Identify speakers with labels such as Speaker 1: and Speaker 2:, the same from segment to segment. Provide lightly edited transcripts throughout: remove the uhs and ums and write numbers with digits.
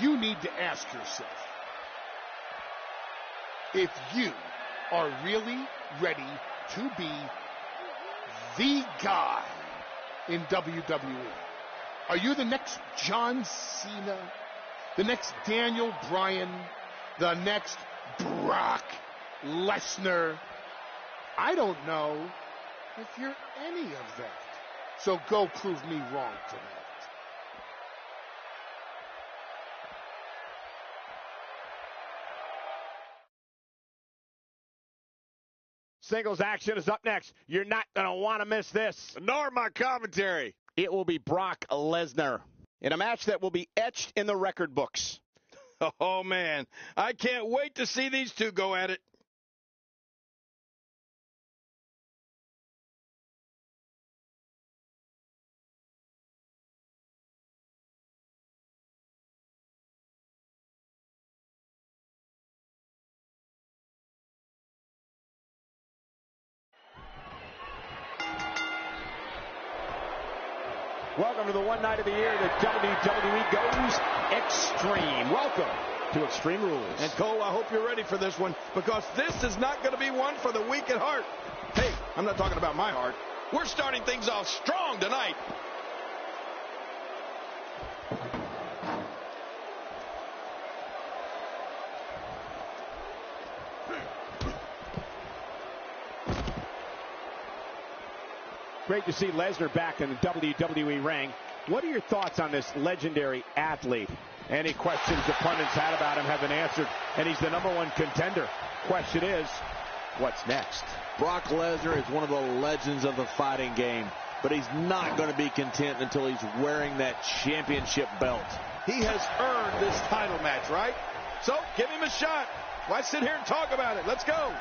Speaker 1: you need to ask yourself if you are really ready to be the guy in WWE. Are you the next John Cena, the next Daniel Bryan, the next Brock Lesnar? I don't know if you're any of that. So go prove me wrong tonight.
Speaker 2: Singles action is up next. You're not going to want to miss this.
Speaker 3: Nor my commentary.
Speaker 2: It will be Brock Lesnar in a match that will be etched in the record books.
Speaker 3: Oh, man. I can't wait to see these two go at it.
Speaker 2: Welcome to the one night of the year that WWE goes extreme. Welcome to Extreme Rules.
Speaker 3: And Cole, I hope you're ready for this one, because this is not going to be one for the weak at heart. Hey, I'm not talking about my heart. We're starting things off strong tonight.
Speaker 2: Great to see Lesnar back in the WWE ring. What are your thoughts on this legendary athlete? Any questions the pundits had about him have been answered, and he's the #1 contender. Question is, what's next?
Speaker 4: Brock Lesnar is one of the legends of the fighting game, but he's not going to be content until he's wearing that championship belt.
Speaker 3: He has earned this title match, right? So give him a shot. Why sit here and talk about it? Let's go.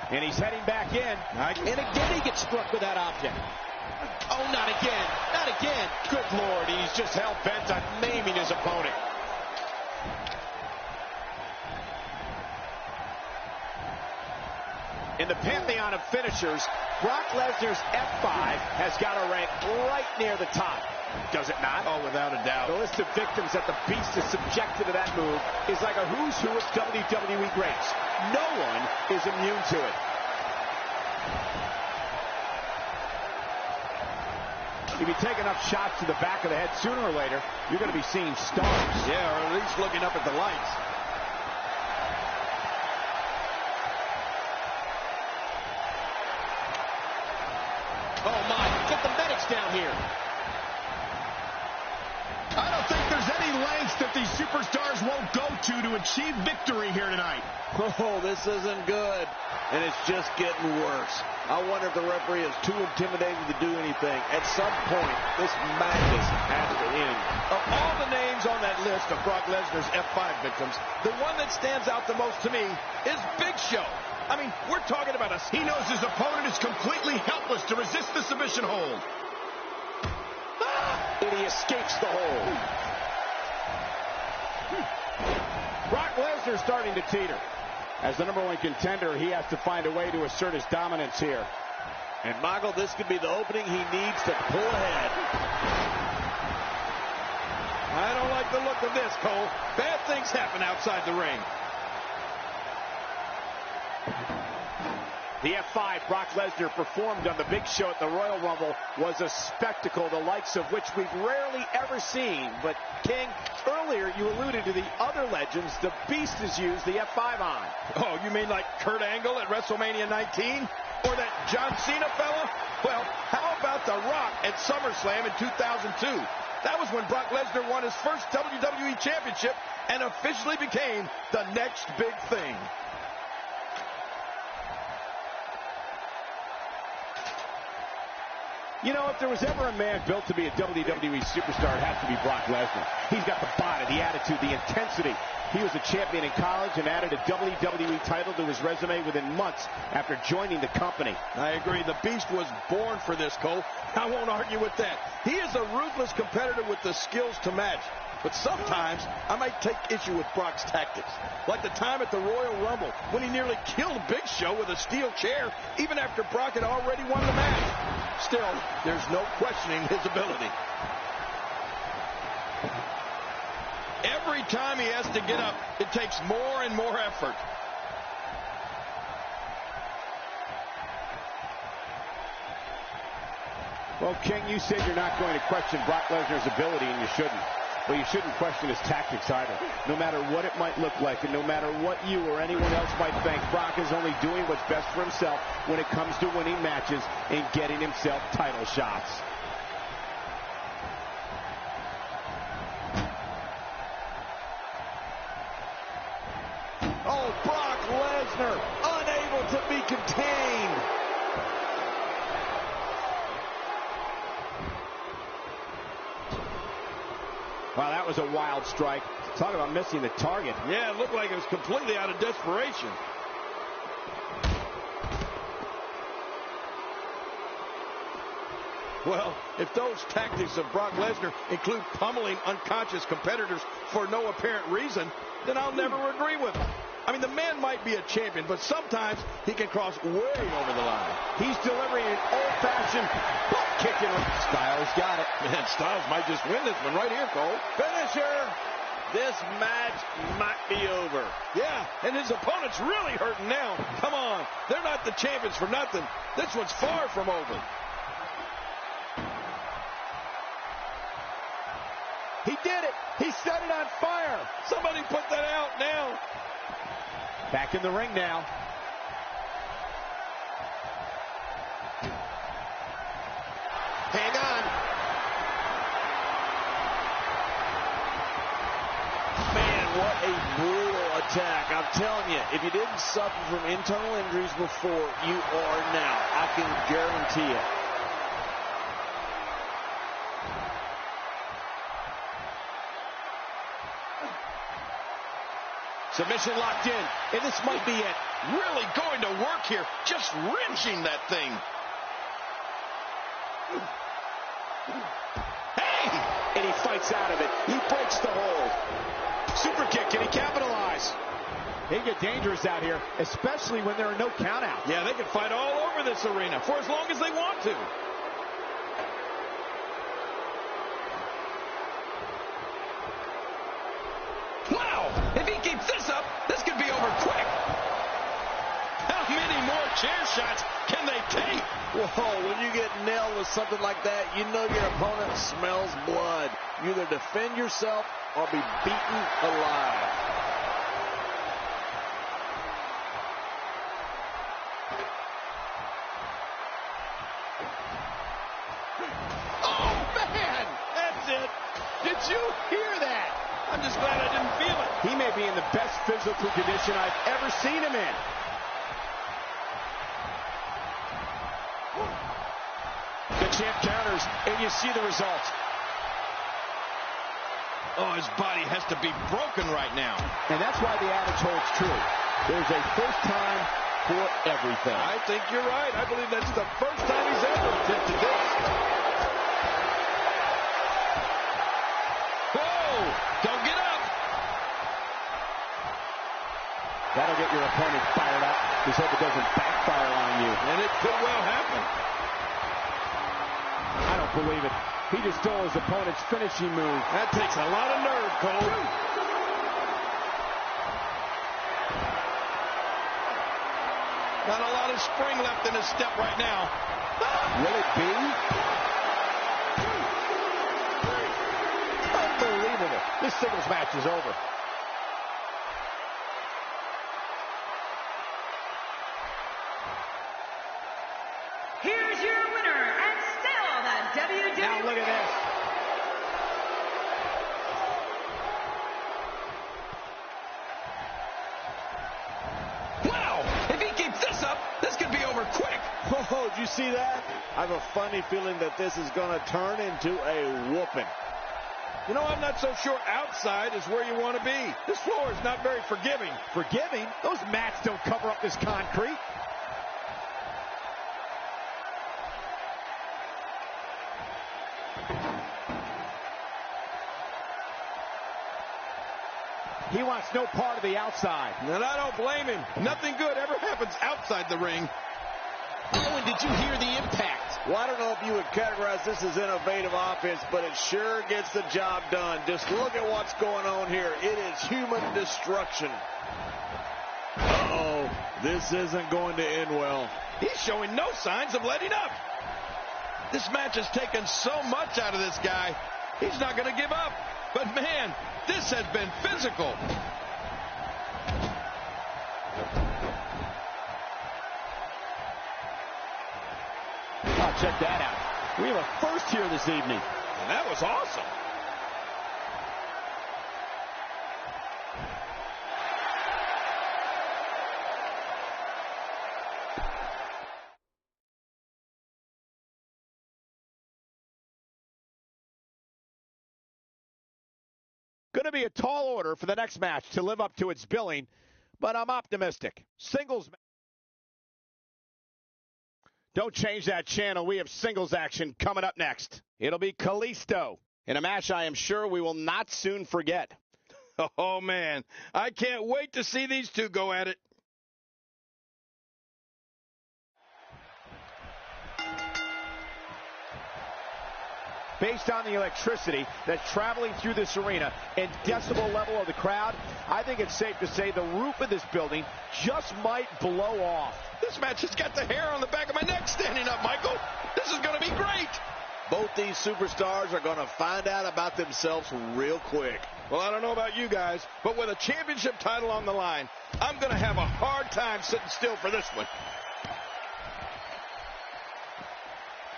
Speaker 2: And he's heading back in.
Speaker 5: And again he gets struck with that object. Oh, not again. Not again. Good Lord, he's just hell-bent on maiming his opponent.
Speaker 2: In the pantheon of finishers, Brock Lesnar's F5 has got to rank right near the top. Does it not?
Speaker 3: Oh, without a doubt.
Speaker 2: The list of victims that the Beast is subjected to that move is like a who's who of WWE greats. No one is immune to it. If you take enough shots to the back of the head, sooner or later, you're going to be seeing stars.
Speaker 3: Yeah, or at least looking up at the lights.
Speaker 5: Oh, my. Get the medics down here.
Speaker 6: I don't think there's any lengths that these superstars won't go to achieve victory here tonight.
Speaker 4: Oh, this isn't good. And it's just getting worse. I wonder if the referee is too intimidated to do anything. At some point, this madness has to end.
Speaker 3: Of all the names on that list of Brock Lesnar's F5 victims, the one that stands out the most to me is Big Show. I mean, we're talking about a...
Speaker 6: He knows his opponent is completely helpless to resist the submission hold.
Speaker 5: And he escapes the hold.
Speaker 2: Brock Lesnar starting to teeter. As the #1 contender, he has to find a way to assert his dominance here.
Speaker 4: And, Michael, this could be the opening he needs to pull ahead.
Speaker 3: I don't like the look of this, Cole. Bad things happen outside the ring.
Speaker 2: The F5 Brock Lesnar performed on the Big Show at the Royal Rumble was a spectacle, the likes of which we've rarely ever seen. But, King, earlier you alluded to the other legends the Beast has used the F5 on.
Speaker 3: Oh, you mean like Kurt Angle at WrestleMania 19? Or that John Cena fella? Well, how about The Rock at SummerSlam in 2002? That was when Brock Lesnar won his first WWE Championship and officially became the next big thing.
Speaker 2: You know, if there was ever a man built to be a WWE superstar, it has to be Brock Lesnar. He's got the body, the attitude, the intensity. He was a champion in college and added a WWE title to his resume within months after joining the company.
Speaker 3: I agree. The Beast was born for this, Cole. I won't argue with that. He is a ruthless competitor with the skills to match. But sometimes I might take issue with Brock's tactics. Like the time at the Royal Rumble when he nearly killed Big Show with a steel chair even after Brock had already won the match. Still, there's no questioning his ability. every time he has to get up, it takes more and more effort.
Speaker 2: Well, King, you said you're not going to question Brock Lesnar's ability, and you shouldn't. But you shouldn't question his tactics either. No matter what it might look like, and no matter what you or anyone else might think, Brock is only doing what's best for himself when it comes to winning matches and getting himself title shots.
Speaker 4: Oh, Brock Lesnar unable to be contained.
Speaker 2: Wow, that was a wild strike. Talk about missing the target.
Speaker 3: Yeah, it looked like it was completely out of desperation. Well, if those tactics of Brock Lesnar include pummeling unconscious competitors for no apparent reason, then I'll never agree with him. I mean, the man might be a champion, but sometimes he can cross way over the line.
Speaker 2: He's delivering an old-fashioned butt kicking.
Speaker 3: Styles got it. Man, Styles might just win this one right here, Cole.
Speaker 4: Finisher. This match might be over.
Speaker 3: Yeah, and his opponent's really hurting now. Come on. They're not the champions for nothing. This one's far from over.
Speaker 2: He did it. He set it on fire.
Speaker 3: Somebody put that out now.
Speaker 2: Back in the ring now.
Speaker 5: Hang on.
Speaker 4: Man, what a brutal attack. I'm telling you, if you didn't suffer from internal injuries before, you are now. I can guarantee it.
Speaker 5: Submission locked in, and this might be it.
Speaker 3: Really going to work here. Just wrenching that thing.
Speaker 5: Hey! And he fights out of it. He breaks the hold. Super kick. Can he capitalize?
Speaker 2: They get dangerous out here, especially when there are no countouts.
Speaker 3: Yeah, they can fight all over this arena for as long as they want to. Wow! If he keeps this up, this could be over quick. How many more chair shots can they take?
Speaker 4: Whoa, when you get nailed with something like that, you know your opponent smells blood. You either defend yourself or be beaten alive.
Speaker 5: Oh, man! That's it. Did you hear that?
Speaker 3: I'm just glad I didn't feel it.
Speaker 2: He may be in the best physical condition I've ever seen him in.
Speaker 5: The champ counters, and you see the result.
Speaker 3: Oh, his body has to be broken right now.
Speaker 2: And that's why the adage holds true. There's a first time for everything.
Speaker 3: I think you're right. I believe that's the first time he's ever attempted this. Whoa! Don't get up!
Speaker 2: That'll get your opponent fired up. Just hope it doesn't backfire on you.
Speaker 3: And it could well happen.
Speaker 2: I don't believe it. He just stole his opponent's finishing move.
Speaker 3: That takes a lot of nerve, Cole. Not a lot of spring left in his step right now.
Speaker 2: Will it be? Unbelievable. This singles match is over.
Speaker 7: Here's your winner, and still the WWE.
Speaker 2: Now look at this.
Speaker 3: Wow! If he keeps this up, this could be over quick.
Speaker 4: Oh, did you see that? I have a funny feeling that this is going to turn into a whooping.
Speaker 3: You know, I'm not so sure outside is where you want to be. This floor is not very forgiving.
Speaker 2: Forgiving? Those mats don't cover up this concrete. He wants no part of the outside.
Speaker 3: And I don't blame him. Nothing good ever happens outside the ring.
Speaker 5: Oh, and did you hear the impact?
Speaker 4: Well, I don't know if you would categorize this as innovative offense, but it sure gets the job done. Just look at what's going on here. It is human destruction. Uh-oh, this isn't going to end well.
Speaker 3: He's showing no signs of letting up. This match has taken so much out of this guy. He's not going to give up. But, man, this has been physical.
Speaker 2: Oh, check that out. We have a first here this evening.
Speaker 3: And that was awesome.
Speaker 2: Going to be a tall order for the next match to live up to its billing, but I'm optimistic. Singles. Don't change that channel. We have singles action coming up next. It'll be Kalisto in a match I am sure we will not soon forget.
Speaker 3: Oh, man. I can't wait to see these two go at it.
Speaker 2: Based on the electricity that's traveling through this arena and decibel level of the crowd, I think it's safe to say the roof of this building just might blow off.
Speaker 3: This match has got the hair on the back of my neck standing up, Michael. This is going to be great.
Speaker 4: Both these superstars are going to find out about themselves real quick.
Speaker 3: Well, I don't know about you guys, but with a championship title on the line, I'm going to have a hard time sitting still for this one.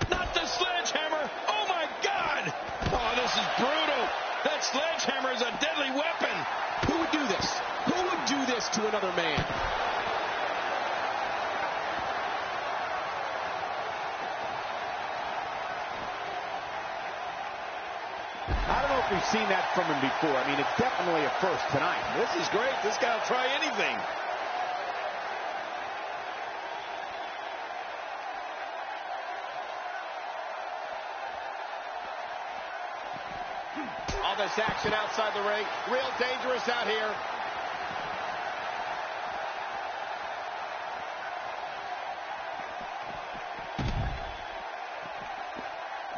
Speaker 3: Not the sledgehammer. Oh, my God. Oh, this is brutal. That sledgehammer is a deadly weapon.
Speaker 5: Who would do this? Who would do this to another man?
Speaker 2: I don't know if we've seen that from him before. I mean, it's definitely a first tonight.
Speaker 3: This is great. This guy will try anything.
Speaker 2: All this action outside the ring. Real dangerous out here.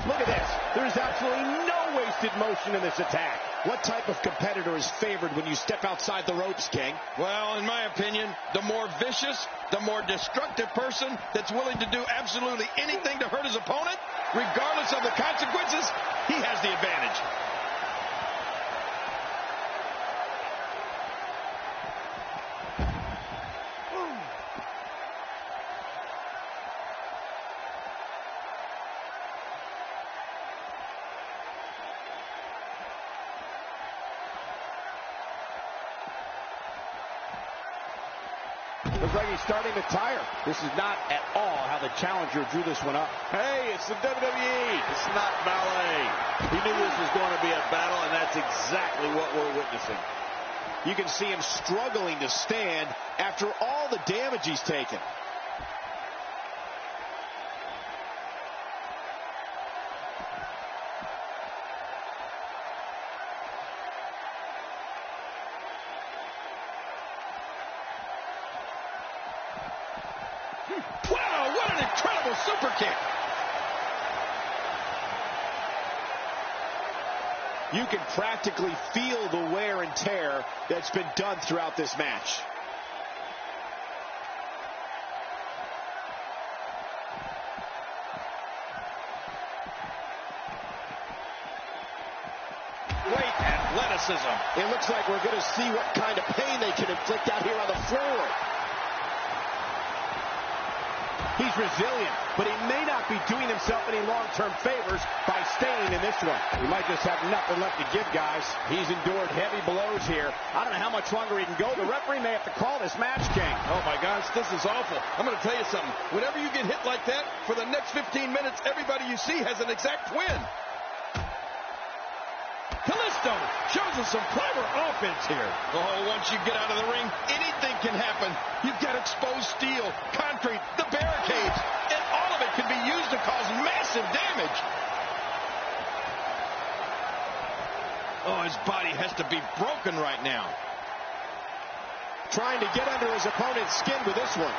Speaker 2: Look at this. There's absolutely no wasted motion in this attack.
Speaker 5: What type of competitor is favored when you step outside the ropes, King?
Speaker 3: Well, in my opinion, the more vicious, the more destructive person that's willing to do absolutely anything to hurt his opponent, regardless of the consequences, he has the advantage.
Speaker 2: Looks like he's starting to tire. This is not at all how the challenger drew this one up.
Speaker 4: Hey, it's the WWE. It's not ballet. He knew this was going to be a battle, and that's exactly what we're witnessing.
Speaker 5: You can see him struggling to stand after all the damage he's taken.
Speaker 3: Wow, what an incredible super kick.
Speaker 5: You can practically feel the wear and tear that's been done throughout this match.
Speaker 3: Great athleticism.
Speaker 5: It looks like we're going to see what kind of pain they can inflict out here on the floor.
Speaker 2: He's resilient, but he may not be doing himself any long-term favors by staying in this one. He might just have nothing left to give, guys. He's endured heavy blows here. I don't know how much longer he can go. The referee may have to call this match, King.
Speaker 3: Oh, my gosh, this is awful. I'm going to tell you something. Whenever you get hit like that, for the next 15 minutes, everybody you see has an exact twin. Kalisto shows us some clever offense here. Oh, once you get out of the ring, anything can happen. You've got exposed steel, concrete, the barricades, and all of it can be used to cause massive damage. Oh, his body has to be broken right now.
Speaker 5: Trying to get under his opponent's skin with this one.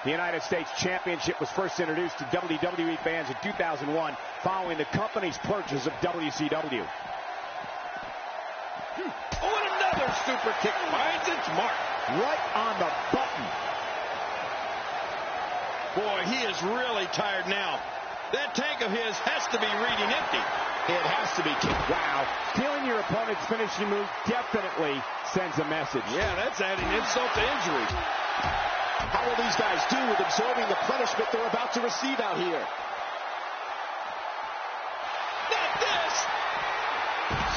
Speaker 2: The United States Championship was first introduced to WWE fans in 2001 following the company's purchase of WCW.
Speaker 3: Oh, and another super kick finds its mark.
Speaker 2: Right on the button.
Speaker 3: Boy, he is really tired now. That tank of his has to be reading empty.
Speaker 2: It has to be. Wow. Stealing your opponent's finishing move definitely sends a message.
Speaker 3: Yeah, that's adding insult to injury.
Speaker 5: How will these guys do with absorbing the punishment they're about to receive out here?
Speaker 3: Not this!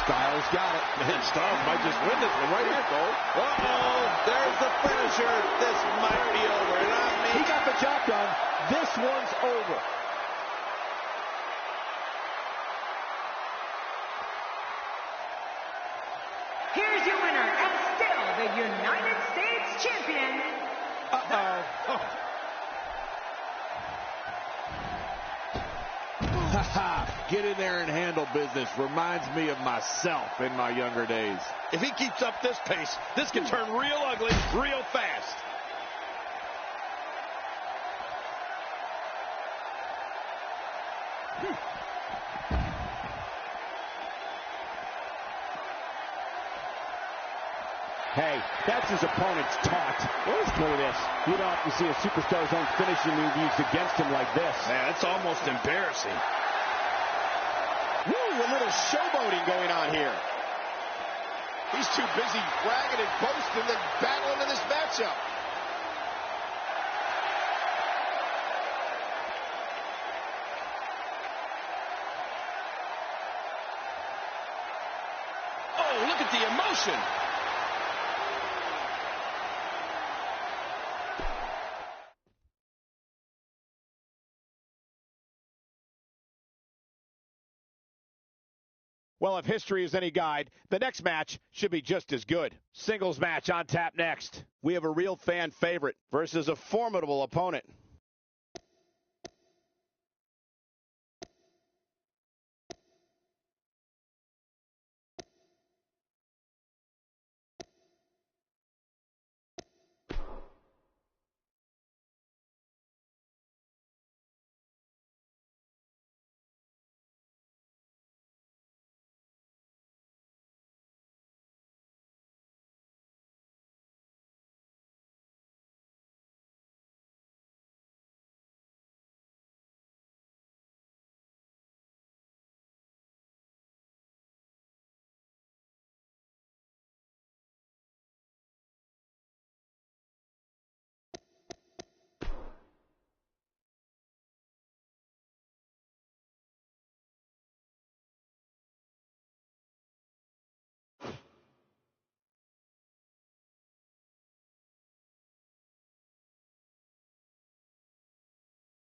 Speaker 5: Styles got it.
Speaker 3: Man, Styles might just win this one right here, Cole. Uh-oh, there's the finisher. This might be over. And I mean,
Speaker 5: he got the job done. This one's over.
Speaker 7: Here's your winner and still the United States champion.
Speaker 4: Get in there and handle business. Reminds me of myself in my younger days.
Speaker 3: if he keeps up this pace, this can turn real ugly real fast.
Speaker 2: Hey, that's his opponent's taunt. Let's go with this. You don't have to see a superstar's own finishing move used against him like this.
Speaker 3: Man, that's almost embarrassing.
Speaker 5: Woo, a little showboating going on here. He's too busy bragging and boasting than battling in this matchup.
Speaker 3: Oh, look at the emotion.
Speaker 2: Well, if history is any guide, the next match should be just as good. Singles match on tap next. We have a real fan favorite versus a formidable opponent.